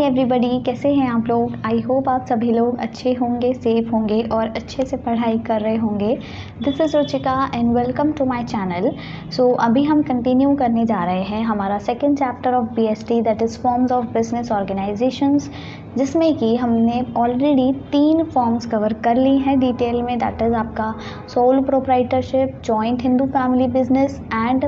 Everybody, कैसे हैं आप लोग। आई होप आप सभी लोग अच्छे होंगे, सेफ होंगे और अच्छे से पढ़ाई कर रहे होंगे। This is Ruchika and welcome to my channel. So अभी हम कंटिन्यू करने जा रहे हैं हमारा second chapter of BST, that is forms of business organisations, जिसमें कि हमने ऑलरेडी 3 फॉर्म्स कवर कर ली हैं डिटेल में। दैट इज़ आपका sole proprietorship, joint Hindu family business and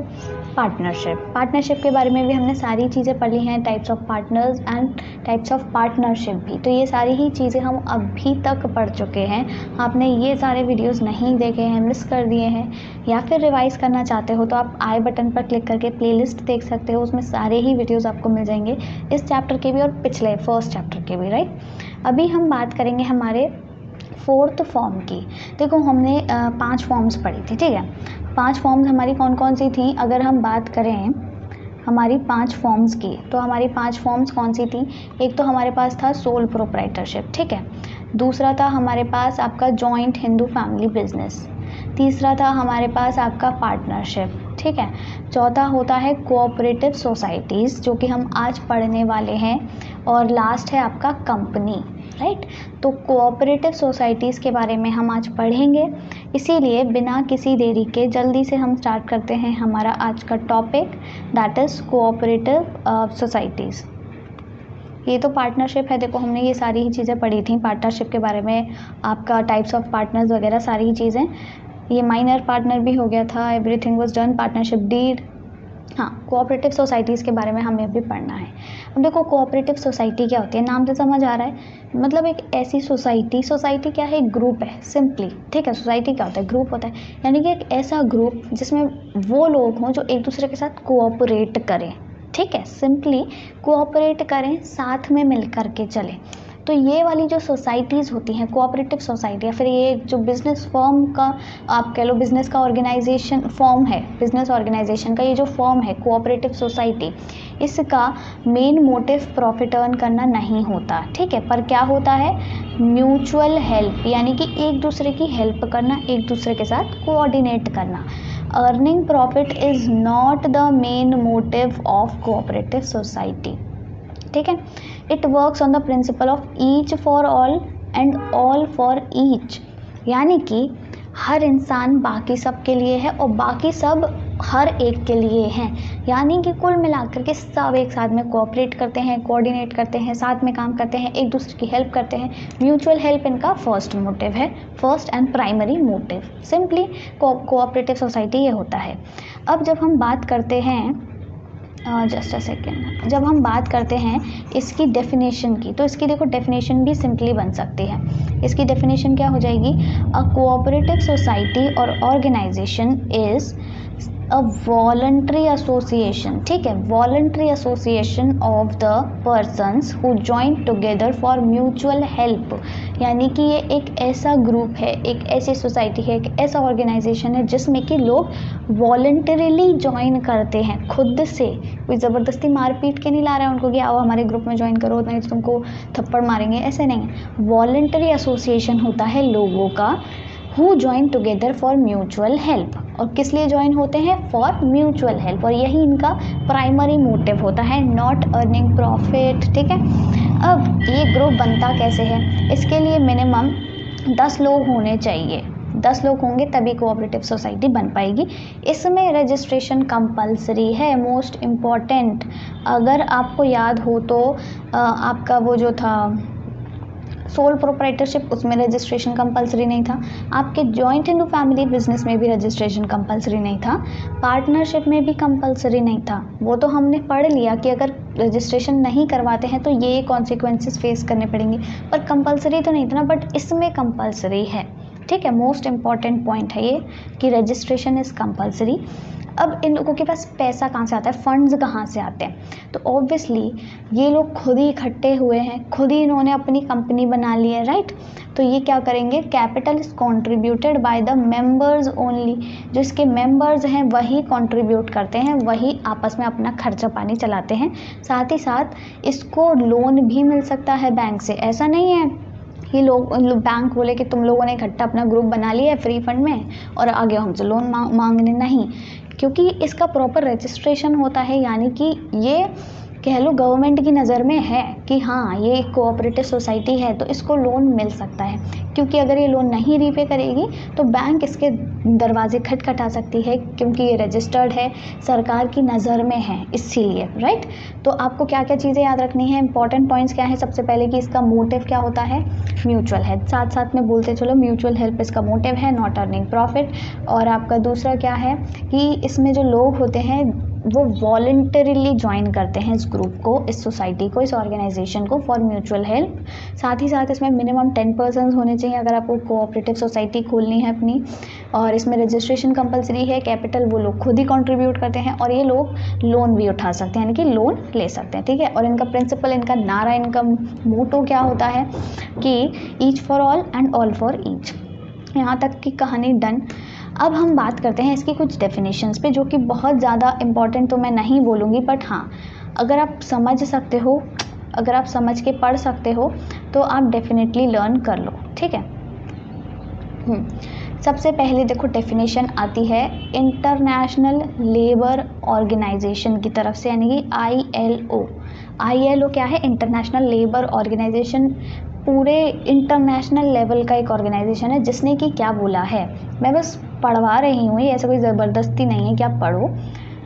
partnership के बारे में भी हमने सारी चीज़ें पढ़ ली हैं, types of partners and types of partnership भी। तो ये सारी ही चीज़ें हम अभी तक पढ़ चुके हैं। आपने ये सारे वीडियोस नहीं देखे हैं, मिस कर दिए हैं, या फिर रिवाइज़ करना चाहते हो तो आप आई बटन पर क्लिक करके प्लेलिस्ट देख सकते हो। उसमें सारे ही वीडियोस आपको मिल जाएंगे, इस चैप्टर के भी और पिछले फर्स्ट चैप्टर के भी, राइट। अभी हम बात करेंगे हमारे 4th फॉर्म की। देखो हमने 5 फॉर्म्स पढ़ी थी, ठीक है। 5 फॉर्म्स हमारी कौन कौन सी थी। अगर हम बात करें हमारी 5 फॉर्म्स की, तो हमारी 5 फॉर्म्स कौन सी थी। एक तो हमारे पास था सोल प्रोप्राइटरशिप, ठीक है। दूसरा था हमारे पास आपका जॉइंट हिंदू फैमिली बिजनेस। तीसरा था हमारे पास आपका पार्टनरशिप, ठीक है। चौथा होता है कोऑपरेटिव सोसाइटीज़, जो कि हम आज पढ़ने वाले हैं। और लास्ट है आपका कंपनी, राइट। तो कोऑपरेटिव सोसाइटीज़ के बारे में हम आज पढ़ेंगे, इसीलिए बिना किसी देरी के जल्दी से हम स्टार्ट करते हैं हमारा आज का topic, that is cooperative societies. ये तो पार्टनरशिप है। देखो हमने ये सारी ही चीज़ें पढ़ी थी पार्टनरशिप के बारे में, आपका टाइप्स ऑफ पार्टनर्स वगैरह सारी ही चीज़ें। ये माइनर पार्टनर भी हो गया था, everything was done, partnership deed. हाँ, कोऑपरेटिव सोसाइटीज़ के बारे में हमें भी पढ़ना है। अब देखो कोऑपरेटिव सोसाइटी क्या होती है, नाम से समझ आ रहा है। मतलब एक ऐसी सोसाइटी क्या है, एक ग्रुप है सिंपली, ठीक है। सोसाइटी क्या होता है, ग्रुप होता है। यानी कि एक ऐसा ग्रुप जिसमें वो लोग हों जो एक दूसरे के साथ कोऑपरेट करें, ठीक है। सिंपली कोऑपरेट करें, साथ में मिल कर के चलें। तो ये वाली जो सोसाइटीज़ होती हैं कोऑपरेटिव सोसाइटी, या फिर ये जो बिज़नेस फॉर्म का आप कह लो, बिज़नेस का ऑर्गेनाइजेशन फॉर्म है, बिज़नेस ऑर्गेनाइजेशन का ये जो फॉर्म है कोऑपरेटिव सोसाइटी, इसका मेन मोटिव प्रॉफिट अर्न करना नहीं होता, ठीक है। पर क्या होता है, म्यूचुअल हेल्प, यानी कि एक दूसरे की हेल्प करना, एक दूसरे के साथ कोऑर्डिनेट करना। Earning profit is not the main motive of cooperative society, ठीक है। It works on the principle of each for all and all for each, यानी कि हर इंसान बाकी सब के लिए है और बाकी सब हर एक के लिए हैं। यानी कि कुल मिलाकर के सब एक साथ में कोऑपरेट करते हैं, कोऑर्डिनेट करते हैं, साथ में काम करते हैं, एक दूसरे की हेल्प करते हैं। म्यूचुअल हेल्प इनका फर्स्ट मोटिव है, first and primary motive. Simply cooperative society ये होता है। अब जब हम बात करते हैं जस्ट अ सेकेंड, जब हम बात करते हैं इसकी डेफिनेशन की, तो इसकी देखो डेफिनेशन भी सिंपली बन सकती है। इसकी डेफिनेशन क्या हो जाएगी, a cooperative society or organisation is a voluntary association, ठीक है। Voluntary association of the persons who join together for mutual help, यानी कि ये एक ऐसा ग्रुप है, एक ऐसी सोसाइटी है, एक ऐसा ऑर्गेनाइजेशन है जिसमें कि लोग वॉलंटरीली ज्वाइन करते हैं, खुद से। कोई ज़बरदस्ती मार पीट के नहीं ला रहा है उनको कि आओ हमारे ग्रुप में ज्वाइन करो, नहीं तो तुमको थप्पड़ मारेंगे, ऐसे नहीं। वॉलंटरी एसोसिएशन होता है लोगों का, who join together for mutual help. और किस लिए ज्वाइन होते हैं, फॉर म्यूचुअल हेल्प, और यही इनका प्राइमरी मोटिव होता है, नॉट अर्निंग प्रॉफिट, ठीक है। अब ये ग्रुप बनता कैसे है, इसके लिए मिनिमम 10 लोग होने चाहिए। 10 लोग होंगे तभी कोऑपरेटिव सोसाइटी बन पाएगी। इसमें रजिस्ट्रेशन कंपलसरी है, मोस्ट इम्पॉर्टेंट। अगर आपको याद हो तो आपका वो जो था सोल प्रोप्राइटरशिप, उसमें रजिस्ट्रेशन कंपलसरी नहीं था। आपके जॉइंट हिंदू फैमिली बिजनेस में भी रजिस्ट्रेशन कंपलसरी नहीं था। पार्टनरशिप में भी कंपलसरी नहीं था। वो तो हमने पढ़ लिया कि अगर रजिस्ट्रेशन नहीं करवाते हैं तो ये कॉन्सिक्वेंसेस फेस करने पड़ेंगे, पर कंपलसरी तो नहीं था ना, बट इसमें कंपलसरी है, ठीक है। मोस्ट इम्पॉर्टेंट पॉइंट है ये कि रजिस्ट्रेशन इज़ कंपलसरी। अब इन लोगों के पास पैसा कहाँ से आता है, फंड्स कहाँ से आते हैं, तो ऑब्वियसली ये लोग खुद ही इकट्ठे हुए हैं, खुद ही इन्होंने अपनी कंपनी बना ली है, राइट। तो ये क्या करेंगे, capital is contributed by the members only, जो इसके मेंबर्स हैं वही कंट्रीब्यूट करते हैं, वही आपस में अपना खर्चा पानी चलाते हैं। साथ ही साथ इसको लोन भी मिल सकता है बैंक से। ऐसा नहीं है ये लोग बैंक बोले कि तुम लोगों ने इकट्ठा अपना ग्रुप बना लिया है फ्री फंड में और आगे हमसे लोन मांगने, नहीं, क्योंकि इसका प्रॉपर रजिस्ट्रेशन होता है। यानी कि ये कह लो गवर्नमेंट की नज़र में है कि हाँ ये एक कोऑपरेटिव सोसाइटी है तो इसको लोन मिल सकता है, क्योंकि अगर ये लोन नहीं रीपे करेगी तो बैंक इसके दरवाजे खटखटा सकती है, क्योंकि ये रजिस्टर्ड है, सरकार की नज़र में है, इसीलिए। राइट। तो आपको क्या क्या चीज़ें याद रखनी है, इंपॉर्टेंट पॉइंट्स क्या है, सबसे पहले कि इसका मोटिव क्या होता है, म्यूचुअल है, साथ साथ में बोलते चलो म्यूचुअल हेल्प इसका मोटिव है, नॉट अर्निंग प्रॉफिट। और आपका दूसरा क्या है कि इसमें जो लोग होते हैं वो वॉलंटरीली ज्वाइन करते हैं इस ग्रुप को, इस सोसाइटी को, इस ऑर्गेनाइजेशन को फॉर म्यूचुअल हेल्प। साथ ही साथ इसमें मिनिमम 10 पर्सन्स होने चाहिए अगर आपको कोऑपरेटिव सोसाइटी खोलनी है अपनी। और इसमें रजिस्ट्रेशन कंपलसरी है, कैपिटल वो लोग खुद ही कंट्रीब्यूट करते हैं, और ये लोग लोन भी उठा सकते हैं, यानी कि लोन ले सकते हैं। ठीक है। और इनका प्रिंसिपल, इनका नारा, इनका मोटो क्या होता है कि each for all and all for each. यहाँ तक की कहानी डन। अब हम बात करते हैं इसकी कुछ डेफिनेशंस पे, जो कि बहुत ज़्यादा इम्पॉर्टेंट तो मैं नहीं बोलूँगी, बट हाँ अगर आप समझ सकते हो, अगर आप समझ के पढ़ सकते हो तो आप डेफिनेटली लर्न कर लो। ठीक है। सबसे पहले देखो डेफिनेशन आती है इंटरनेशनल लेबर ऑर्गेनाइजेशन की तरफ से, यानी कि ILO। ILO क्या है, इंटरनेशनल लेबर ऑर्गेनाइजेशन, पूरे इंटरनेशनल लेवल का एक ऑर्गेनाइजेशन है जिसने कि क्या बोला है, मैं बस पढ़वा रही हूँ, ये ऐसा कोई ज़बरदस्ती नहीं है कि आप पढ़ो।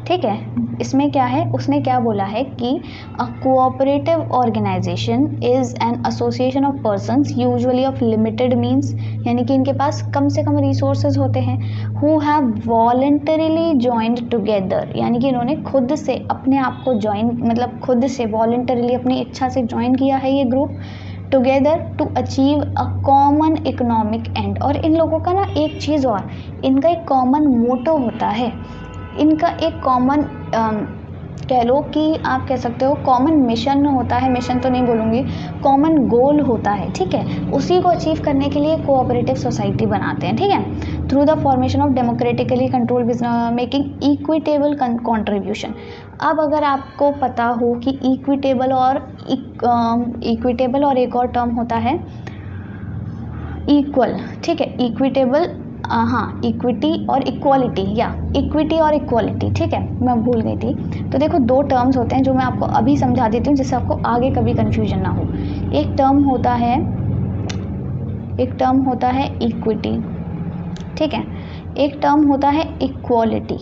ठीक है। इसमें क्या है, उसने क्या बोला है कि a cooperative organisation is an association of persons usually of limited means, यानी कि इनके पास कम से कम रिसोर्सेज होते हैं, who have voluntarily joined together, यानी कि इन्होंने खुद से अपने आप को ज्वाइन, मतलब खुद से वॉलंटरीली अपनी इच्छा से ज्वाइन किया है ये group, together to achieve a common economic end. और इन लोगों का ना एक चीज़ और, इनका एक कॉमन मोटो होता है, इनका एक कॉमन कह लो कि आप कह सकते हो कॉमन मिशन होता है, मिशन तो नहीं बोलूँगी, कॉमन गोल होता है। ठीक है। उसी को अचीव करने के लिए कोऑपरेटिव सोसाइटी बनाते हैं। ठीक है। Through the formation of democratically control business making equitable contribution. अब अगर आपको पता हो कि इक्विटेबल और एक और टर्म होता है इक्वल। ठीक है। इक्विटेबल, हाँ इक्विटी और इक्वालिटी, या इक्विटी और इक्वालिटी। ठीक है, मैं भूल गई थी। तो देखो दो टर्म्स होते हैं जो मैं आपको अभी समझा देती हूँ, जिससे आपको आगे कभी कंफ्यूजन ना हो। एक टर्म होता है इक्विटी। ठीक है। एक टर्म होता है इक्वालिटी।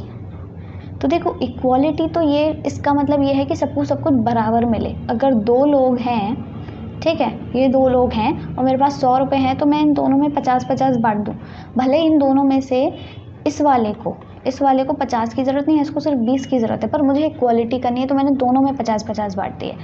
तो देखो इक्वालिटी तो ये, इसका मतलब ये है कि सबको सब कुछ बराबर मिले। अगर दो लोग हैं, ठीक है, ये दो लोग हैं और मेरे पास 100 रुपये हैं, तो मैं इन दोनों में 50-50 बांट दूँ। भले इन दोनों में से इस वाले को 50 की ज़रूरत नहीं है, इसको सिर्फ 20 की ज़रूरत है, पर मुझे इक्वालिटी करनी है तो मैंने दोनों में 50-50 बांट दिए।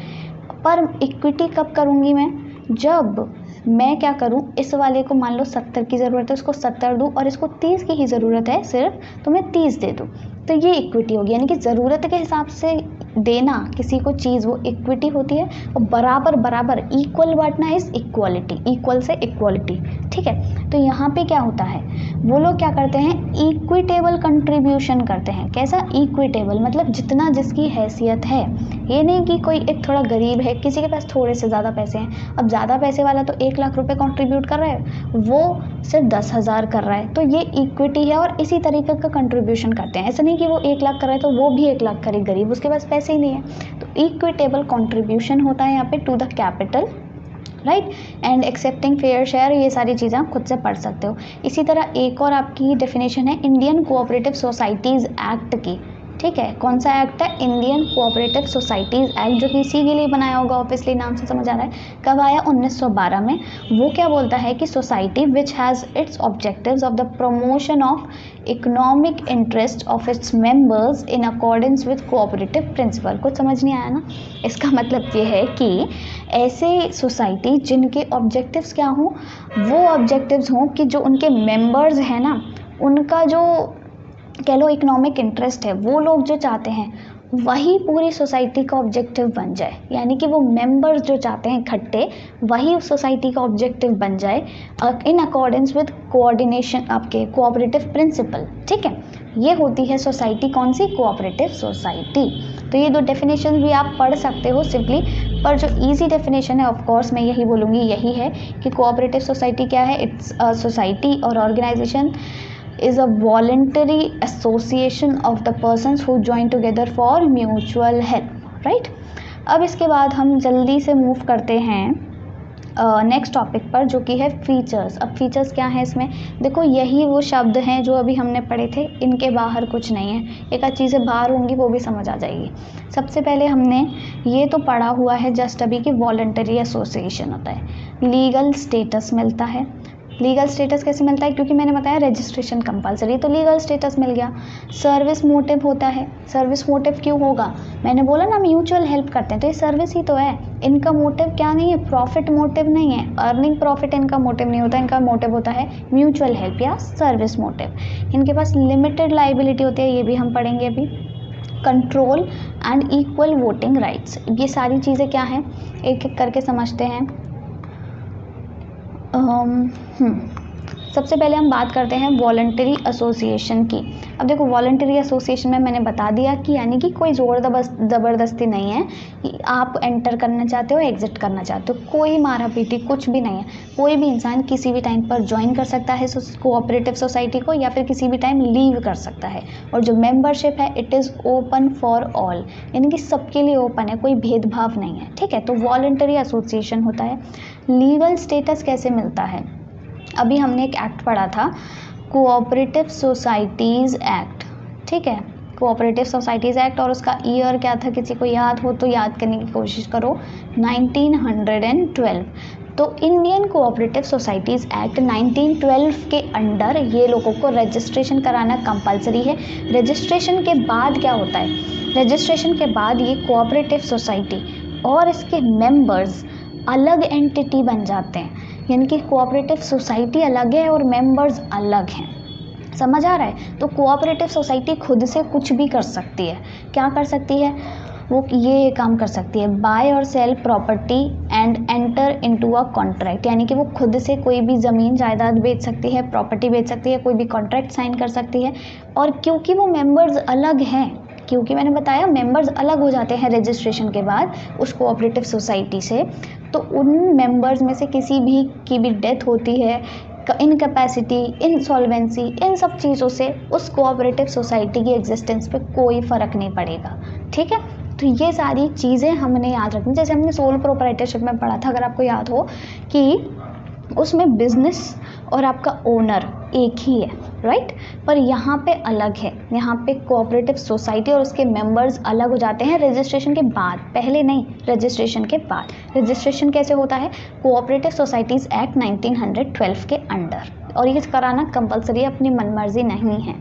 पर इक्विटी कब करूँगी मैं, जब मैं क्या करूँ, इस वाले को मान लो 70 की ज़रूरत है, उसको 70 दूँ, और इसको 30 की ही ज़रूरत है सिर्फ, तो मैं 30 दे दूँ। तो ये इक्विटी होगी, यानी कि ज़रूरत के हिसाब से देना किसी को चीज़, वो इक्विटी होती है। और बराबर बराबर इक्वल बांटना इज इक्वालिटी, इक्वल से इक्वालिटी। ठीक है। तो यहाँ पे क्या होता है, वो लोग क्या करते हैं, इक्विटेबल कंट्रीब्यूशन करते हैं। कैसा इक्विटेबल, मतलब जितना जिसकी हैसियत है। ये नहीं कि कोई एक थोड़ा गरीब है, किसी के पास थोड़े से ज़्यादा पैसे हैं, अब ज़्यादा पैसे वाला तो 1 लाख रुपए कंट्रीब्यूट कर रहा है, वो सिर्फ 10,000 कर रहा है, तो ये इक्विटी है। और इसी तरीके का कंट्रीब्यूशन करते हैं। ऐसा नहीं कि वो 1 लाख कर रहा है तो वो भी 1 लाख करे, गरीब उसके पास पैसे ही नहीं है। तो इक्विटेबल कंट्रीब्यूशन होता है यहाँ पे to the capital, right, and accepting fair share. ये सारी चीज़ें आप खुद से पढ़ सकते हो। इसी तरह एक और आपकी डेफिनेशन है इंडियन कोऑपरेटिव सोसाइटीज़ एक्ट की। ठीक है, कौन सा एक्ट है, इंडियन कोऑपरेटिव सोसाइटीज़ एक्ट, जो कि इसी के लिए बनाया होगा, ऑब्वियसली नाम से समझ आ रहा है। कब आया, 1912 में। वो क्या बोलता है कि society which has its objectives of the promotion of economic interest of its members in accordance with cooperative principal. कुछ समझ नहीं आया ना, इसका मतलब ये है कि ऐसे सोसाइटी जिनके ऑब्जेक्टिव्स क्या हों, वो ऑब्जेक्टिव्स हों कि जो उनके मेंबर्स हैं ना, उनका जो कह लो इकोनॉमिक इंटरेस्ट है, वो लोग जो चाहते हैं वही पूरी सोसाइटी का ऑब्जेक्टिव बन जाए। यानी कि वो मेंबर्स जो चाहते हैं इकट्ठे, वही उस सोसाइटी का ऑब्जेक्टिव बन जाए इन अकॉर्डेंस विद कोऑर्डिनेशन आपके कोऑपरेटिव प्रिंसिपल। ठीक है, ये होती है सोसाइटी, कौन सी, कोऑपरेटिव सोसाइटी। तो ये दो डेफिनेशन भी आप पढ़ सकते हो सिंपली, पर जो इजी डेफिनेशन है ऑफ कोर्स मैं यही बोलूँगी, यही है कि कोऑपरेटिव सोसाइटी क्या है, it's a society or organisation is a voluntary association of the persons who join together for mutual help, right? अब इसके बाद हम जल्दी से मूव करते हैं नेक्स्ट टॉपिक पर, जो कि है फीचर्स। अब फीचर्स क्या है इसमें, देखो यही वो शब्द हैं जो अभी हमने पढ़े थे, इनके बाहर कुछ नहीं है। एक आध चीज़ें बाहर होंगी वो भी समझ आ जाएगी। सबसे पहले हमने ये तो पढ़ा हुआ है जस्ट अभी कि वॉलंटरी एसोसिएशन होता है, लीगल स्टेटस मिलता है। लीगल स्टेटस कैसे मिलता है, क्योंकि मैंने बताया रजिस्ट्रेशन कंपलसरी, तो लीगल स्टेटस मिल गया। सर्विस मोटिव होता है, सर्विस मोटिव क्यों होगा, मैंने बोला ना म्यूचुअल हेल्प करते हैं, तो ये सर्विस ही तो है। इनका मोटिव क्या नहीं है, प्रॉफिट मोटिव नहीं है, अर्निंग प्रॉफिट इनका मोटिव नहीं होता, इनका मोटिव होता है म्यूचुअल हेल्प या सर्विस मोटिव। इनके पास लिमिटेड लाइबिलिटी होती है, ये भी हम पढ़ेंगे अभी। Control and equal voting rights, ये सारी चीज़ें क्या हैं एक एक करके समझते हैं। सबसे पहले हम बात करते हैं वॉलंटरी एसोसिएशन की। अब देखो वॉलंटरी एसोसिएशन में मैंने बता दिया कि यानी कि कोई ज़ोर ज़बरदस्ती नहीं है कि आप एंटर करना चाहते हो एग्जिट करना चाहते हो, कोई मारा पीटी कुछ भी नहीं है। कोई भी इंसान किसी भी टाइम पर ज्वाइन कर सकता है कोऑपरेटिव सोसाइटी को, या फिर किसी भी टाइम लीव कर सकता है। और जो मेंबरशिप है it is open for all, यानी कि सबके लिए ओपन है, कोई भेदभाव नहीं है, ठीक है। तो वॉलंटरी एसोसिएशन होता है। लीगल स्टेटस कैसे मिलता है, अभी हमने एक एक्ट पढ़ा था, कोऑपरेटिव सोसाइटीज़ एक्ट, ठीक है, कोऑपरेटिव सोसाइटीज़ एक्ट, और उसका ईयर क्या था, किसी को याद हो तो याद करने की कोशिश करो, 1912। तो इंडियन कोऑपरेटिव सोसाइटीज़ एक्ट 1912 के अंडर ये लोगों को रजिस्ट्रेशन कराना कंपलसरी है। रजिस्ट्रेशन के बाद क्या होता है, रजिस्ट्रेशन के बाद ये कोऑपरेटिव सोसाइटी और इसके मेंबर्स अलग एंटिटी बन जाते हैं, यानी कि कोऑपरेटिव सोसाइटी अलग है और मेंबर्स अलग हैं। समझ आ रहा है। तो कोऑपरेटिव सोसाइटी खुद से कुछ भी कर सकती है, क्या कर सकती है, वो ये काम कर सकती है, बाय और sell property and enter into a contract, यानी कि वो खुद से कोई भी ज़मीन जायदाद बेच सकती है, प्रॉपर्टी बेच सकती है, कोई भी कॉन्ट्रैक्ट साइन कर सकती है। और क्योंकि वो मेंबर्स अलग हैं, क्योंकि मैंने बताया मेंबर्स अलग हो जाते हैं रजिस्ट्रेशन के बाद उस कोऑपरेटिव सोसाइटी से, तो उन मेंबर्स में से किसी भी की भी डेथ होती है, इनकैपेसिटी, इंसॉल्वेंसी, इन सब चीज़ों से उस कोऑपरेटिव सोसाइटी की एग्जिस्टेंस पे कोई फ़र्क नहीं पड़ेगा, ठीक है। तो ये सारी चीज़ें हमने याद रखनी, जैसे हमने सोल प्रोप्राइटरशिप में पढ़ा था, अगर आपको याद हो कि उसमें बिजनेस और आपका ओनर एक ही है, राइट, पर यहाँ पे अलग है, यहाँ पे कोऑपरेटिव सोसाइटी और उसके मेंबर्स अलग हो जाते हैं रजिस्ट्रेशन के बाद, पहले नहीं, रजिस्ट्रेशन के बाद। रजिस्ट्रेशन कैसे होता है, कोऑपरेटिव सोसाइटीज़ एक्ट 1912 के अंडर, और ये कराना कंपलसरी है, अपनी मनमर्जी नहीं है।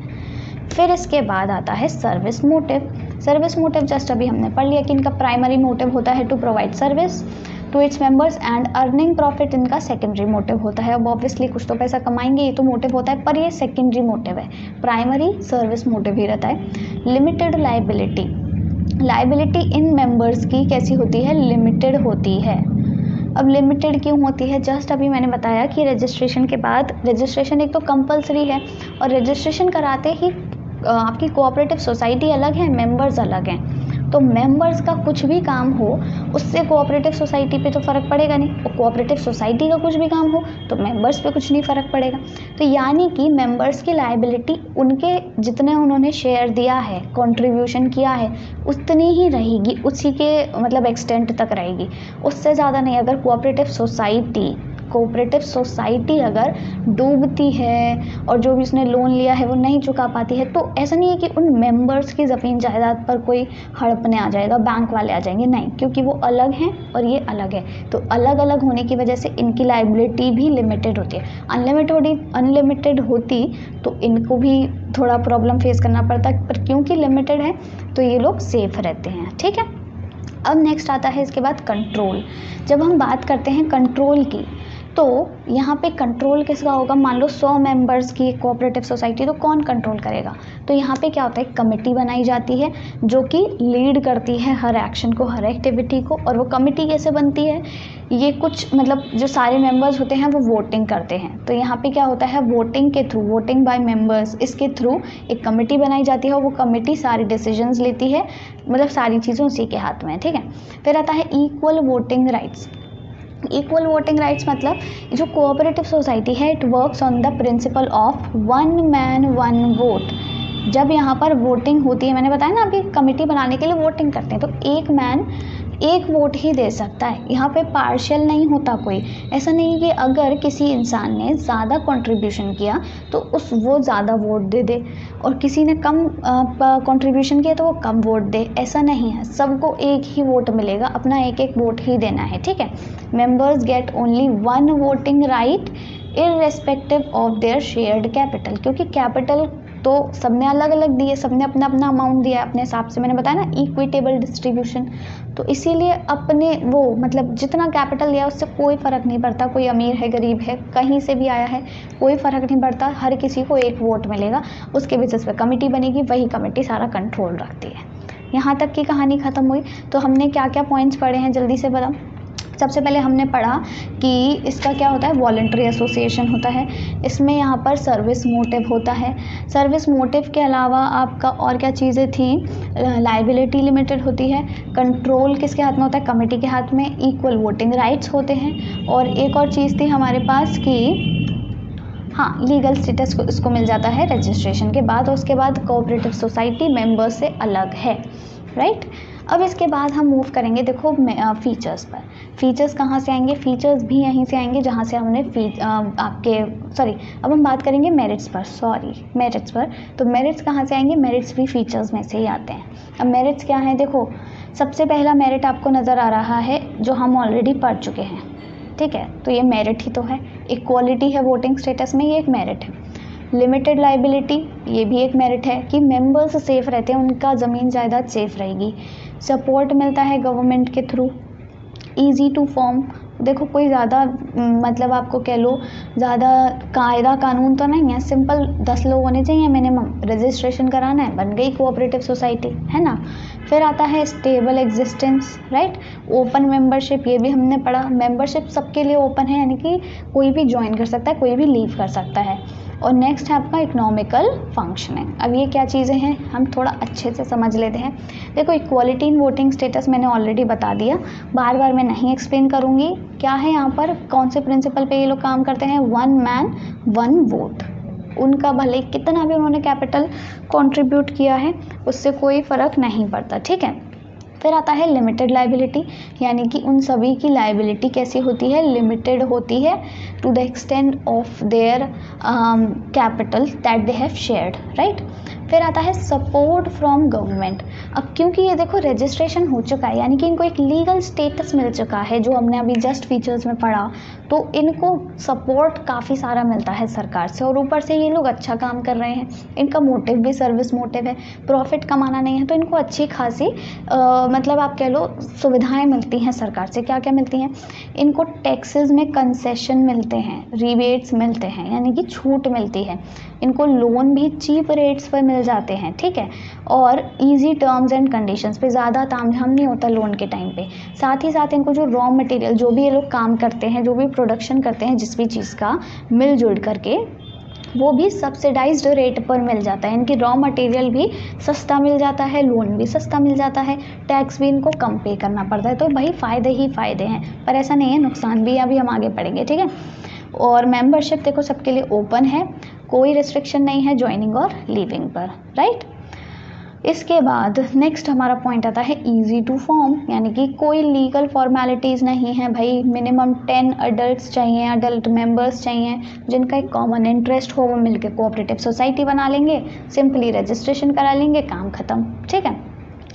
फिर इसके बाद आता है service motive. Service motive just अभी हमने पढ़ लिया कि इनका प्राइमरी मोटिव होता है to provide service to its members and earning profit इनका सेकेंडरी मोटिव होता है। अब ऑब्वियसली कुछ तो पैसा कमाएंगे, ये तो मोटिव होता है, पर ये सेकेंडरी मोटिव है, प्राइमरी सर्विस मोटिव ही रहता है। Limited liability, liability in members की कैसी होती है, लिमिटेड होती है। अब लिमिटेड क्यों होती है, जस्ट अभी मैंने बताया कि रजिस्ट्रेशन के बाद, रजिस्ट्रेशन एक तो कंपलसरी है और रजिस्ट्रेशन कराते ही आपकी कोऑपरेटिव सोसाइटी अलग है, मेंबर्स अलग हैं, तो मेंबर्स का कुछ भी काम हो उससे कोऑपरेटिव सोसाइटी पे तो फ़र्क पड़ेगा नहीं, और कोऑपरेटिव सोसाइटी का कुछ भी काम हो तो मेंबर्स पे कुछ नहीं फ़र्क पड़ेगा। तो यानी कि मेंबर्स की लायबिलिटी उनके जितने उन्होंने शेयर दिया है, कंट्रीब्यूशन किया है, उतनी ही रहेगी, उसी के मतलब एक्सटेंट तक रहेगी, उससे ज़्यादा नहीं। अगर कोऑपरेटिव सोसाइटी अगर डूबती है और जो भी उसने लोन लिया है वो नहीं चुका पाती है, तो ऐसा नहीं है कि उन मेंबर्स की ज़मीन जायदाद पर कोई हड़पने आ जाएगा, बैंक वाले आ जाएंगे, नहीं, क्योंकि वो अलग हैं और ये अलग है। तो अलग अलग होने की वजह से इनकी लायबिलिटी भी लिमिटेड होती है। अनलिमिटेड होती तो इनको भी थोड़ा प्रॉब्लम फेस करना पड़ता, पर क्योंकि लिमिटेड है तो ये लोग सेफ रहते हैं, ठीक है। अब नेक्स्ट आता है इसके बाद कंट्रोल। जब हम बात करते हैं कंट्रोल की, तो यहाँ पे कंट्रोल किसका होगा, मान लो 100 मेंबर्स की कोऑपरेटिव सोसाइटी, तो कौन कंट्रोल करेगा, तो यहाँ पे क्या होता है, कमेटी बनाई जाती है जो कि लीड करती है हर एक्शन को, हर एक्टिविटी को। और वो कमेटी कैसे बनती है, ये कुछ मतलब जो सारे मेंबर्स होते हैं वो वोटिंग करते हैं, तो यहाँ पे क्या होता है, वोटिंग के थ्रू, वोटिंग बाय मेंबर्स, इसके थ्रू एक कमेटी बनाई जाती है और वो कमेटी सारी डिसीजंस लेती है, मतलब सारी चीज़ें उसी के हाथ में है, ठीक है। फिर आता है equal voting rights. Equal voting rights मतलब जो कोऑपरेटिव सोसाइटी है, it works on the principle of one man one vote. जब यहाँ पर वोटिंग होती है, मैंने बताया ना अभी कमेटी बनाने के लिए वोटिंग करते हैं, तो एक मैन एक वोट ही दे सकता है। यहाँ पे पार्शियल नहीं होता कोई। ऐसा नहीं कि अगर किसी इंसान ने ज़्यादा कंट्रीब्यूशन किया तो वो ज़्यादा वोट दे दे, और किसी ने कम कंट्रीब्यूशन किया तो वो कम वोट दे। ऐसा नहीं है, सबको एक ही वोट मिलेगा, अपना एक एक वोट ही देना है, ठीक है। Members get only one voting right irrespective of their shared capital, क्योंकि कैपिटल तो सबने अलग अलग दिए, सबने अपना अपना अमाउंट दिया अपने हिसाब से। मैंने बताया ना, इक्विटेबल डिस्ट्रीब्यूशन, तो इसीलिए अपने वो मतलब जितना कैपिटल लिया उससे कोई फ़र्क नहीं पड़ता, कोई अमीर है गरीब है कहीं से भी आया है, कोई फ़र्क नहीं पड़ता, हर किसी को एक वोट मिलेगा। उसके बेसिस पे कमेटी बनेगी, वही कमेटी सारा कंट्रोल रखती है। यहाँ तक की कहानी ख़त्म हुई। तो हमने क्या क्या पॉइंट्स पढ़े हैं जल्दी से बताओ। सबसे पहले हमने पढ़ा कि इसका क्या होता है, वॉलंटरी एसोसिएशन होता है। इसमें यहाँ पर सर्विस मोटिव होता है। सर्विस मोटिव के अलावा आपका और क्या चीज़ें थी, लाइबिलिटी लिमिटेड होती है। कंट्रोल किसके हाथ में होता है, कमेटी के हाथ में। इक्वल वोटिंग राइट्स होते हैं। और एक और चीज़ थी हमारे पास कि हाँ, लीगल स्टेटस को इसको मिल जाता है रजिस्ट्रेशन के बाद, और उसके बाद कोऑपरेटिव सोसाइटी मेंबर्स से अलग है, राइट। अब इसके बाद हम मूव करेंगे, देखो फीचर्स पर। फीचर्स कहाँ से आएंगे, फीचर्स भी यहीं से आएंगे जहाँ से हमने अब हम बात करेंगे मेरिट्स पर। तो मेरिट्स कहाँ से आएंगे, मेरिट्स भी फीचर्स में से ही आते हैं। अब मेरिट्स क्या है, देखो सबसे पहला मेरिट आपको नज़र आ रहा है जो हम ऑलरेडी पढ़ चुके हैं, ठीक है। तो ये मेरिट ही तो है, इक्वालिटी है वोटिंग स्टेटस में, ये एक मेरिट है। लिमिटेड लाइबिलिटी, ये भी एक मेरिट है कि मेंबर्स सेफ रहते हैं, उनका ज़मीन जायदाद सेफ रहेगी। सपोर्ट मिलता है गवर्नमेंट के थ्रू। ईजी टू फॉर्म, देखो कोई ज़्यादा मतलब आपको कह लो ज़्यादा कायदा कानून तो नहीं है, सिंपल 10 लोग होने चाहिए मिनिमम, रजिस्ट्रेशन कराना है, बन गई कोऑपरेटिव सोसाइटी, है ना। फिर आता है stable existence, right. Open membership, ये भी हमने पढ़ा। मेंबरशिप सबके लिए ओपन है, यानी कि कोई भी ज्वाइन कर सकता है, कोई भी लीव कर सकता है। और नेक्स्ट है आपका इकोनॉमिकल फंक्शनिंग। अब ये क्या चीज़ें हैं, हम थोड़ा अच्छे से समझ लेते हैं। देखो इक्वालिटी इन वोटिंग स्टेटस मैंने ऑलरेडी बता दिया, बार बार मैं नहीं एक्सप्लेन करूँगी। क्या है यहाँ पर, कौन से प्रिंसिपल पे ये लोग काम करते हैं, 1 मैन 1 वोट। उनका भले कितना भी उन्होंने कैपिटल कंट्रीब्यूट किया है उससे कोई फ़र्क नहीं पड़ता, ठीक है। फिर आता है लिमिटेड लाइबिलिटी, यानी कि उन सभी की लाइबिलिटी कैसी होती है, लिमिटेड होती है to the extent of their capital that they have shared, right. फिर आता है सपोर्ट फ्रॉम गवर्नमेंट। अब क्योंकि ये देखो रजिस्ट्रेशन हो चुका है, यानी कि इनको एक लीगल स्टेटस मिल चुका है, जो हमने अभी जस्ट फीचर्स में पढ़ा, तो इनको सपोर्ट काफ़ी सारा मिलता है सरकार से। और ऊपर से ये लोग अच्छा काम कर रहे हैं, इनका मोटिव भी सर्विस मोटिव है, प्रॉफिट कमाना नहीं है, तो इनको अच्छी खासी मतलब आप कह लो सुविधाएं मिलती हैं सरकार से। क्या क्या मिलती हैं, इनको टैक्सेस में कंसेशन मिलते हैं, रिबेट्स मिलते हैं, यानी कि छूट मिलती है। इनको लोन भी चीप रेट्स पर मिल जाते हैं, ठीक है। और इजी टर्म्स एंड कंडीशंस पे, ज़्यादा तामझाम नहीं होता लोन के टाइम पे। साथ ही साथ इनको जो रॉ मटेरियल, जो भी ये लोग काम करते हैं, जो भी प्रोडक्शन करते हैं जिस भी चीज़ का, मिलजुल करके वो भी सब्सिडाइज्ड रेट पर मिल जाता है। इनकी रॉ मटेरियल भी सस्ता मिल जाता है, लोन भी सस्ता मिल जाता है, टैक्स भी इनको कम पे करना पड़ता है। तो भाई फ़ायदे ही फ़ायदे हैं, पर ऐसा नहीं है नुकसान भी है, अभी हम आगे पढ़ेंगे, ठीक है। और मेंबरशिप देखो सबके लिए ओपन है, कोई रिस्ट्रिक्शन नहीं है ज्वाइनिंग और लीविंग पर, राइट। इसके बाद नेक्स्ट हमारा पॉइंट आता है इजी टू फॉर्म, यानी कि कोई लीगल फॉर्मेलिटीज़ नहीं है भाई। मिनिमम 10 अडल्ट चाहिए, अडल्ट मेंबर्स चाहिए जिनका एक कॉमन इंटरेस्ट हो, वो मिलकर कोऑपरेटिव सोसाइटी बना लेंगे, सिंपली रजिस्ट्रेशन करा लेंगे, काम ख़त्म, ठीक है।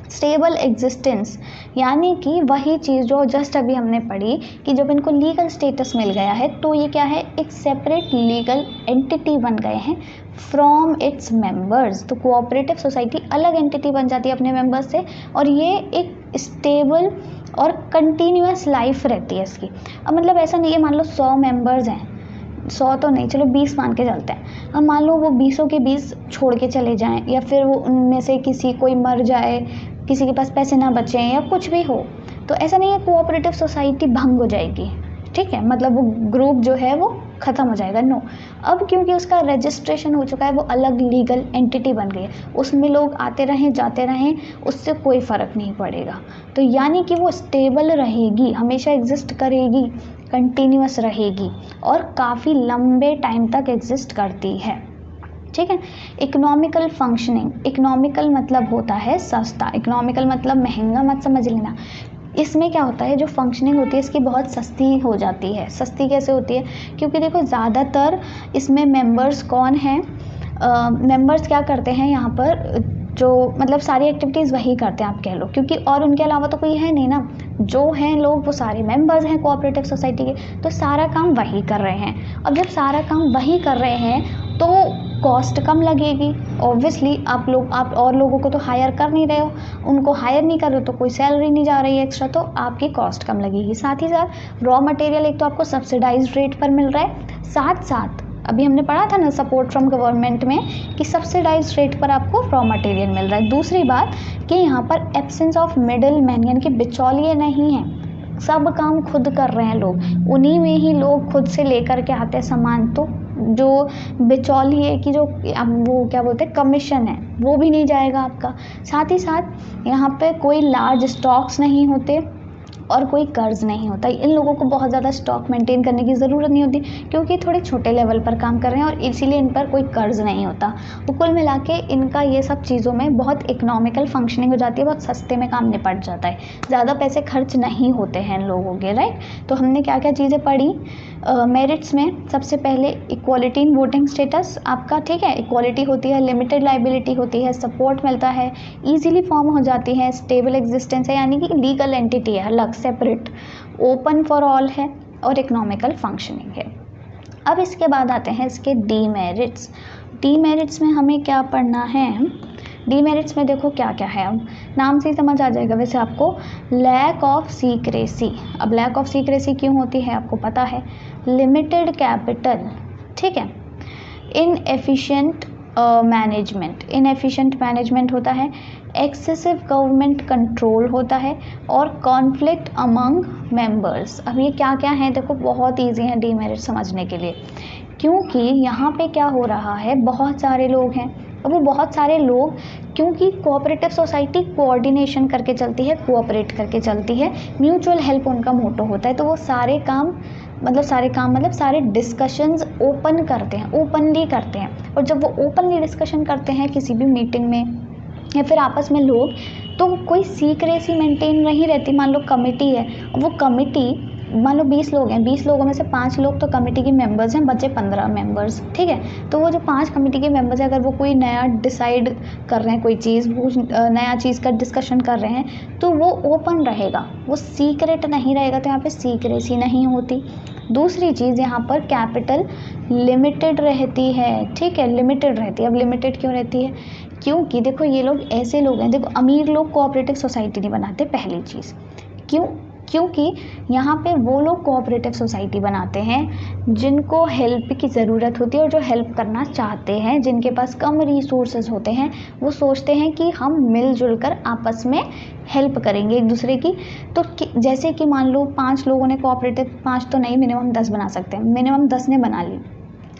स्टेबल एग्जिस्टेंस, यानी कि वही चीज़ जो जस्ट अभी हमने पढ़ी कि जब इनको लीगल स्टेटस मिल गया है तो ये क्या है, एक सेपरेट लीगल एंटिटी बन गए हैं फ्रॉम इट्स मेंबर्स। तो कोऑपरेटिव सोसाइटी अलग एंटिटी बन जाती है अपने मेंबर्स से, और ये एक स्टेबल और कंटिन्यूअस लाइफ रहती है इसकी। अब मतलब ऐसा नहीं है मान लो 100 मेंबर्स हैं, 100 तो नहीं, चलो 20 मान के चलते हैं। अब मान लो वो 20 के 20 छोड़ के चले जाएं, या फिर वो उनमें से किसी कोई मर जाए, किसी के पास पैसे ना बचें, या कुछ भी हो, तो ऐसा नहीं है कोऑपरेटिव सोसाइटी भंग हो जाएगी, ठीक है, मतलब वो ग्रुप जो है वो ख़त्म हो जाएगा, नो। अब क्योंकि उसका रजिस्ट्रेशन हो चुका है, वो अलग लीगल एंटिटी बन गई है, उसमें लोग आते रहें जाते रहें, उससे कोई फ़र्क नहीं पड़ेगा। तो यानी कि वो स्टेबल रहेगी, हमेशा एग्जिस्ट करेगी, कंटिन्यूअस रहेगी, और काफ़ी लंबे टाइम तक एग्जिस्ट करती है, ठीक है। इकोनॉमिकल फंक्शनिंग, इकोनॉमिकल मतलब होता है सस्ता, इकोनॉमिकल मतलब महंगा मत समझ लेना। इसमें क्या होता है, जो फंक्शनिंग होती है इसकी बहुत सस्ती हो जाती है। सस्ती कैसे होती है, क्योंकि देखो ज़्यादातर इसमें मेंबर्स कौन हैं, मेंबर्स क्या करते हैं यहाँ पर, जो मतलब सारी एक्टिविटीज़ वही करते हैं आप कह लो, क्योंकि और उनके अलावा तो कोई है नहीं ना। जो हैं लोग वो सारे मेंबर्स हैं कोऑपरेटिव सोसाइटी के, तो सारा काम वही कर रहे हैं। अब जब सारा काम वही कर रहे हैं तो कॉस्ट कम लगेगी ऑब्वियसली। आप और लोगों को तो हायर कर नहीं रहे हो, उनको हायर नहीं कर रहे हो तो कोई सैलरी नहीं जा रही है एक्स्ट्रा, तो आपकी कॉस्ट कम लगेगी। साथ ही साथ रॉ मटेरियल एक तो आपको सब्सिडाइज्ड रेट पर मिल रहा है, साथ साथ अभी हमने पढ़ा था ना सपोर्ट फ्रॉम गवर्नमेंट में कि सब्सिडाइज्ड रेट पर आपको रॉ मटेरियल मिल रहा है। दूसरी बात कि यहाँ पर एब्सेंस ऑफ मिडल मैन यानी कि बिचौलिए नहीं हैं, सब काम खुद कर रहे हैं लोग, उन्हीं में ही लोग खुद से लेकर के आते हैं सामान। तो जो बिचौलिए की जो वो क्या बोलते हैं कमीशन है वो भी नहीं जाएगा आपका। साथ ही साथ यहाँ पे कोई लार्ज स्टॉक्स नहीं होते और कोई कर्ज नहीं होता। इन लोगों को बहुत ज़्यादा स्टॉक मेंटेन करने की ज़रूरत नहीं होती क्योंकि थोड़े छोटे लेवल पर काम कर रहे हैं और इसीलिए इन पर कोई कर्ज नहीं होता। तो कुल मिला के इनका ये सब चीज़ों में बहुत इकोनॉमिकल फंक्शनिंग हो जाती है, बहुत सस्ते में काम निपट जाता है, ज़्यादा पैसे खर्च नहीं होते हैं इन लोगों के, राइट। तो हमने क्या क्या चीज़ें पढ़ी मेरिट्स में, सबसे पहले इक्वालिटी इन वोटिंग स्टेटस आपका, ठीक है, इक्वालिटी होती है, लिमिटेड लाइबिलिटी होती है, सपोर्ट मिलता है, ईजिली फॉर्म हो जाती है, स्टेबल एग्जिस्टेंस है यानी कि लीगल एंटिटी है अलग सेपरेट, ओपन फॉर ऑल है और इकोनॉमिकल फंक्शनिंग है। अब इसके बाद आते हैं इसके डीमेरिट्स। डीमेरिट्स में हमें क्या पढ़ना है, डीमेरिट्स में देखो क्या क्या है, अब नाम से ही समझ आ जाएगा वैसे आपको, लैक ऑफ सीक्रेसी। अब लैक ऑफ सीक्रेसी क्यों होती है आपको पता है, लिमिटेड कैपिटल, ठीक है, इनएफिशिएंट मैनेजमेंट, इनएफिशिएंट मैनेजमेंट होता है, एक्सेसिव गवर्नमेंट कंट्रोल होता है और कॉन्फ्लिक्ट अमंग मेंबर्स। अब ये क्या क्या है देखो, बहुत इजी है डीमेरिट समझने के लिए, क्योंकि यहाँ पे क्या हो रहा है, बहुत सारे लोग हैं, अब वो बहुत सारे लोग क्योंकि कोऑपरेटिव सोसाइटी कोऑर्डिनेशन करके चलती है, कोऑपरेट करके चलती है, म्यूचुअल हेल्प उनका मोटो होता है, तो वो सारे काम मतलब सारे डिस्कशंस ओपन करते हैं, ओपनली करते हैं। और जब वो ओपनली डिस्कशन करते हैं किसी भी मीटिंग में या फिर आपस में लोग, तो कोई सीक्रेसी मेंटेन नहीं रहती। मान लो कमिटी है, वो कमिटी मान लो 20 लोग हैं, 20 लोगों में से 5 लोग तो कमेटी के मेंबर्स हैं, बचे 15 मेंबर्स, ठीक है। तो वो जो 5 कमेटी के मेंबर्स हैं, अगर वो कोई नया डिसाइड कर रहे हैं, कोई चीज़, वो नया चीज़ का डिस्कशन कर रहे हैं, तो वो ओपन रहेगा, वो सीक्रेट नहीं रहेगा, तो यहाँ पे सीक्रेसी नहीं होती। दूसरी चीज़ यहाँ पर कैपिटल लिमिटेड रहती है, ठीक है, लिमिटेड रहती है। अब लिमिटेड क्यों रहती है, क्योंकि देखो ये लोग ऐसे लोग हैं, देखो अमीर लोग कोऑपरेटिव सोसाइटी नहीं बनाते, पहली चीज़ क्योंकि यहाँ पे वो लोग कोऑपरेटिव सोसाइटी बनाते हैं जिनको हेल्प की ज़रूरत होती है और जो हेल्प करना चाहते हैं, जिनके पास कम रिसोर्सेज होते हैं, वो सोचते हैं कि हम मिलजुल कर आपस में हेल्प करेंगे एक दूसरे की। तो जैसे कि मान लो 5 लोगों ने कोऑपरेटिव, 5 तो नहीं, मिनिमम 10 बना सकते हैं, मिनिमम 10 ने बना ली।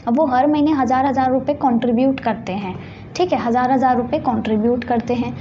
अब वो हर महीने 1000 रुपये कॉन्ट्रीब्यूट करते हैं, ठीक है, 1000 रुपये कॉन्ट्रीब्यूट करते हैं।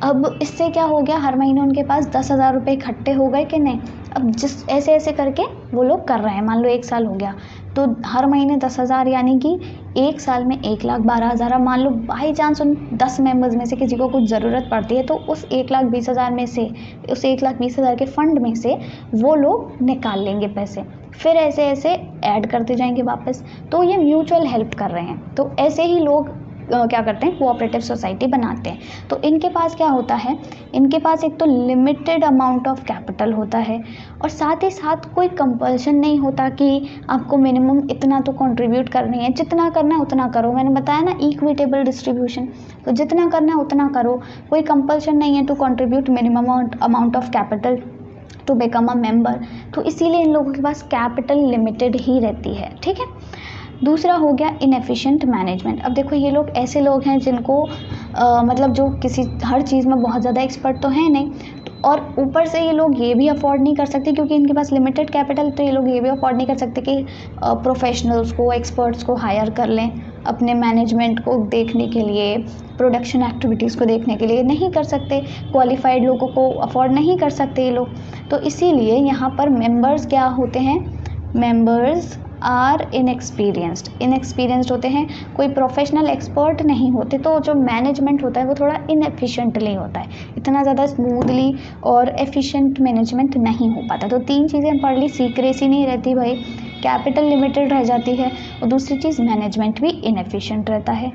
अब इससे क्या हो गया, हर महीने उनके पास 10,000 रुपये इकट्ठे हो गए कि नहीं। अब जिस ऐसे ऐसे करके वो लोग कर रहे हैं, मान लो 1 साल हो गया, तो हर महीने 10,000 यानी कि 1 साल में 1,12,000। अब मान लो बाई चांस उन 10 मेंबर्स में से किसी को कुछ ज़रूरत पड़ती है, तो उस 1,20,000 में से, उस 1,20,000 के फंड में से वो लोग निकाल लेंगे पैसे, फिर ऐसे ऐसे ऐड करते जाएंगे वापस। तो ये म्यूचुअल हेल्प कर रहे हैं। तो ऐसे ही लोग क्या करते हैं, कोऑपरेटिव सोसाइटी बनाते हैं। तो इनके पास क्या होता है, इनके पास एक तो लिमिटेड अमाउंट ऑफ कैपिटल होता है और साथ ही साथ कोई कंपल्शन नहीं होता कि आपको मिनिमम इतना तो कंट्रीब्यूट करनी है, जितना करना है उतना करो। मैंने बताया ना इक्विटेबल डिस्ट्रीब्यूशन, तो जितना करना है उतना करो, कोई कंपल्शन नहीं है to contribute minimum amount of capital to become a member. तो इसीलिए इन लोगों के पास कैपिटल लिमिटेड ही रहती है, ठीक है। दूसरा हो गया इनएफिशिएंट मैनेजमेंट। अब देखो ये लोग ऐसे लोग हैं जिनको मतलब जो किसी हर चीज़ में बहुत ज़्यादा एक्सपर्ट तो है नहीं, और ऊपर से ये लोग ये भी अफोर्ड नहीं कर सकते क्योंकि इनके पास लिमिटेड कैपिटल, तो ये लोग ये भी अफोर्ड नहीं कर सकते कि प्रोफेशनल्स को, एक्सपर्ट्स को हायर कर लें अपने मैनेजमेंट को देखने के लिए, प्रोडक्शन एक्टिविटीज़ को देखने के लिए, नहीं कर सकते। क्वालिफाइड लोगों को अफोर्ड नहीं कर सकते ये लोग। तो इसीलिए यहाँ पर मेंबर्स क्या होते हैं, मेंबर्स आर इनएक्सपीरियंस्ड होते हैं, कोई प्रोफेशनल एक्सपर्ट नहीं होते, तो जो मैनेजमेंट होता है वो थोड़ा इनएफिशिएंटली होता है, इतना ज़्यादा स्मूथली और एफिशिएंट मैनेजमेंट नहीं हो पाता। तो 3 चीज़ें पढ़ ली, सीक्रेसी नहीं रहती भाई, कैपिटल लिमिटेड रह जाती है, और दूसरी चीज़ मैनेजमेंट भी इनएफिशिएंट रहता है।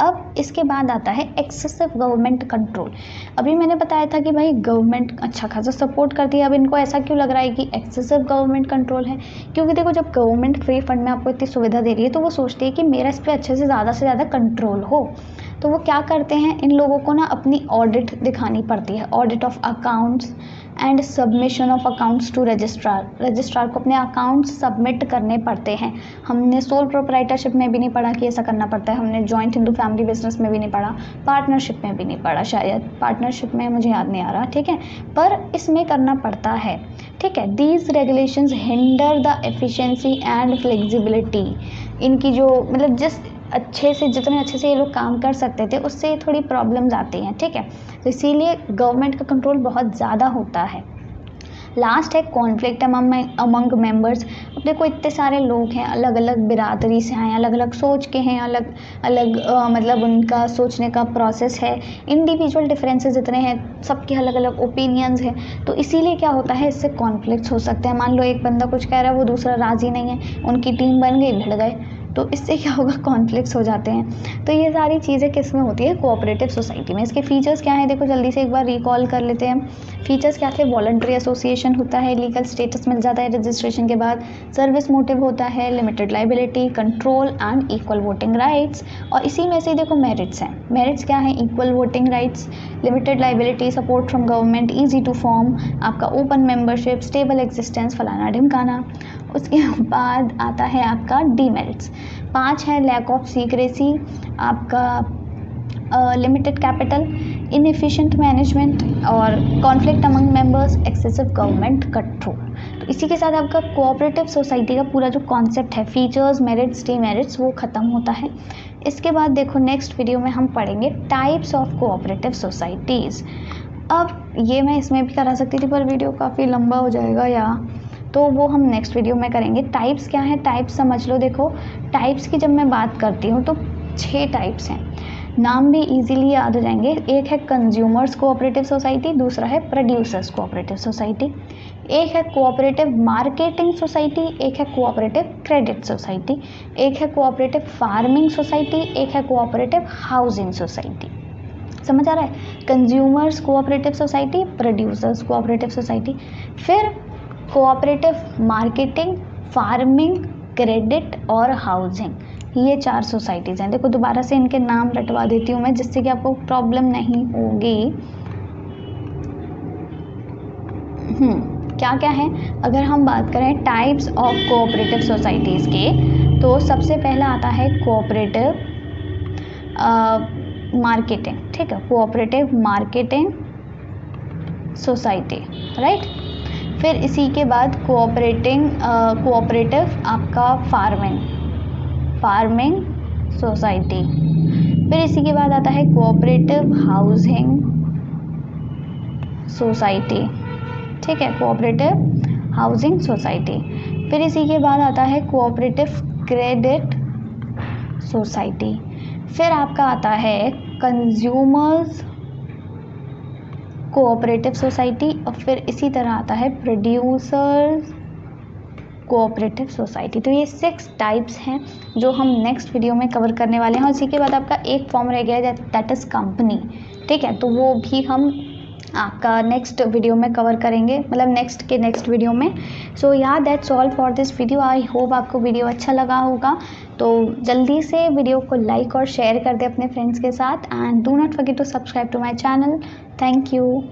अब इसके बाद आता है एक्सेसिव गवर्नमेंट कंट्रोल। अभी मैंने बताया था कि भाई गवर्नमेंट अच्छा खासा सपोर्ट करती है, अब इनको ऐसा क्यों लग रहा है कि एक्सेसिव गवर्नमेंट कंट्रोल है? क्योंकि देखो, जब गवर्नमेंट फ्री फंड में आपको इतनी सुविधा दे रही है तो वो सोचती है कि मेरा इस पर अच्छे से ज़्यादा कंट्रोल हो। तो वो क्या करते हैं, इन लोगों को ना अपनी ऑडिट दिखानी पड़ती है, audit of accounts and submission of accounts to registrar को अपने अकाउंट्स सबमिट करने पड़ते हैं। हमने सोल प्रोप्राइटरशिप में भी नहीं पढ़ा कि ऐसा करना पड़ता है, हमने जॉइंट हिंदू फैमिली बिजनेस में भी नहीं पढ़ा, पार्टनरशिप में भी नहीं पढ़ा, शायद पार्टनरशिप में मुझे याद नहीं आ रहा, ठीक है, पर इसमें करना पड़ता है, ठीक है। These regulations hinder the efficiency and flexibility. इनकी जो मतलब जितने अच्छे से ये लोग काम कर सकते थे उससे थोड़ी प्रॉब्लम्स आती हैं, ठीक है। तो इसीलिए गवर्नमेंट का कंट्रोल बहुत ज़्यादा होता है। लास्ट है कॉन्फ्लिक्ट अमंग मेंबर्स। अब देखो, इतने सारे लोग हैं, अलग अलग बिरादरी से आए, अलग अलग सोच के हैं, अलग अलग मतलब उनका सोचने का प्रोसेस है, इंडिविजुअल डिफरेंसेस इतने हैं, सबके अलग अलग ओपिनियंस हैं, तो इसीलिए क्या होता है, इससे कॉन्फ्लिक्ट्स हो सकते हैं। मान लो एक बंदा कुछ कह रहा है, वो दूसरा राज़ी नहीं है, उनकी टीम बन गई, भिड़ गए, तो इससे क्या होगा, कॉन्फ्लिक्ट्स हो जाते हैं। तो ये सारी चीज़ें किस में होती है, कोऑपरेटिव सोसाइटी में। इसके फीचर्स क्या हैं, देखो जल्दी से एक बार रिकॉल कर लेते हैं। फीचर्स क्या थे, वॉलंटरी एसोसिएशन होता है, लीगल स्टेटस मिल जाता है रजिस्ट्रेशन के बाद, सर्विस मोटिव होता है, limited liability, control and equal voting rights. और इसी में से देखो मेरिट्स हैं। मेरिट्स क्या है, equal voting rights, limited liability, support from government, easy to form, आपका ओपन मेंबरशिप, स्टेबल एग्जिस्टेंस, फलाना ढिमकाना। उसके बाद आता है आपका डीमेरिट्स। 5 है लैक ऑफ सीक्रेसी, आपका लिमिटेड कैपिटल, इनएफिशिएंट मैनेजमेंट और conflict among members, excessive government control. तो इसी के साथ आपका कोऑपरेटिव सोसाइटी का पूरा जो कॉन्सेप्ट है, फीचर्स, मेरिट्स, डीमेरिट्स, वो ख़त्म होता है। इसके बाद देखो नेक्स्ट वीडियो में हम पढ़ेंगे टाइप्स ऑफ कोऑपरेटिव सोसाइटीज़। अब ये मैं इसमें भी करा सकती थी पर वीडियो काफ़ी लंबा हो जाएगा तो वो हम नेक्स्ट वीडियो में करेंगे। टाइप्स क्या है, टाइप्स समझ लो। देखो टाइप्स की जब मैं बात करती हूँ तो 6 टाइप्स हैं, नाम भी इजीली याद हो जाएंगे। एक है कंज्यूमर्स कोऑपरेटिव सोसाइटी, दूसरा है प्रोड्यूसर्स कोऑपरेटिव सोसाइटी, एक है कोऑपरेटिव मार्केटिंग सोसाइटी, एक है कोऑपरेटिव क्रेडिट सोसाइटी, एक है कोऑपरेटिव फार्मिंग सोसाइटी, एक है कोऑपरेटिव हाउसिंग सोसाइटी। समझ आ रहा है, consumers cooperative society, producers cooperative society, फिर कोऑपरेटिव मार्केटिंग, फार्मिंग, क्रेडिट और हाउसिंग, ये 4 सोसाइटीज़ हैं। देखो दोबारा से इनके नाम रटवा देती हूँ मैं जिससे कि आपको प्रॉब्लम नहीं होगी। क्या क्या है, अगर हम बात करें टाइप्स ऑफ कोऑपरेटिव सोसाइटीज़ के, तो सबसे पहला आता है कोऑपरेटिव मार्केटिंग, ठीक है, कोऑपरेटिव मार्केटिंग सोसाइटी, राइट। फिर इसी के बाद कोऑपरेटिव आपका फार्मिंग सोसाइटी, फिर इसी के बाद आता है कोऑपरेटिव हाउसिंग सोसाइटी, ठीक है, कोऑपरेटिव हाउसिंग सोसाइटी, फिर इसी के बाद आता है कोऑपरेटिव क्रेडिट सोसाइटी, फिर आपका आता है कंज्यूमर्स कोऑपरेटिव सोसाइटी, और फिर इसी तरह आता है प्रोड्यूसर्स कोऑपरेटिव सोसाइटी। तो ये 6 टाइप्स हैं जो हम नेक्स्ट वीडियो में कवर करने वाले हैं। और इसी के बाद आपका एक फॉर्म रह गया दैट इज़ कंपनी, ठीक है, तो वो भी हम आपका नेक्स्ट वीडियो में कवर करेंगे, मतलब नेक्स्ट वीडियो में। सो या that's all for this video. I hope आपको वीडियो अच्छा लगा होगा, तो जल्दी से वीडियो को लाइक और शेयर कर दे अपने फ्रेंड्स के साथ, and do not forget to subscribe to my channel. Thank you.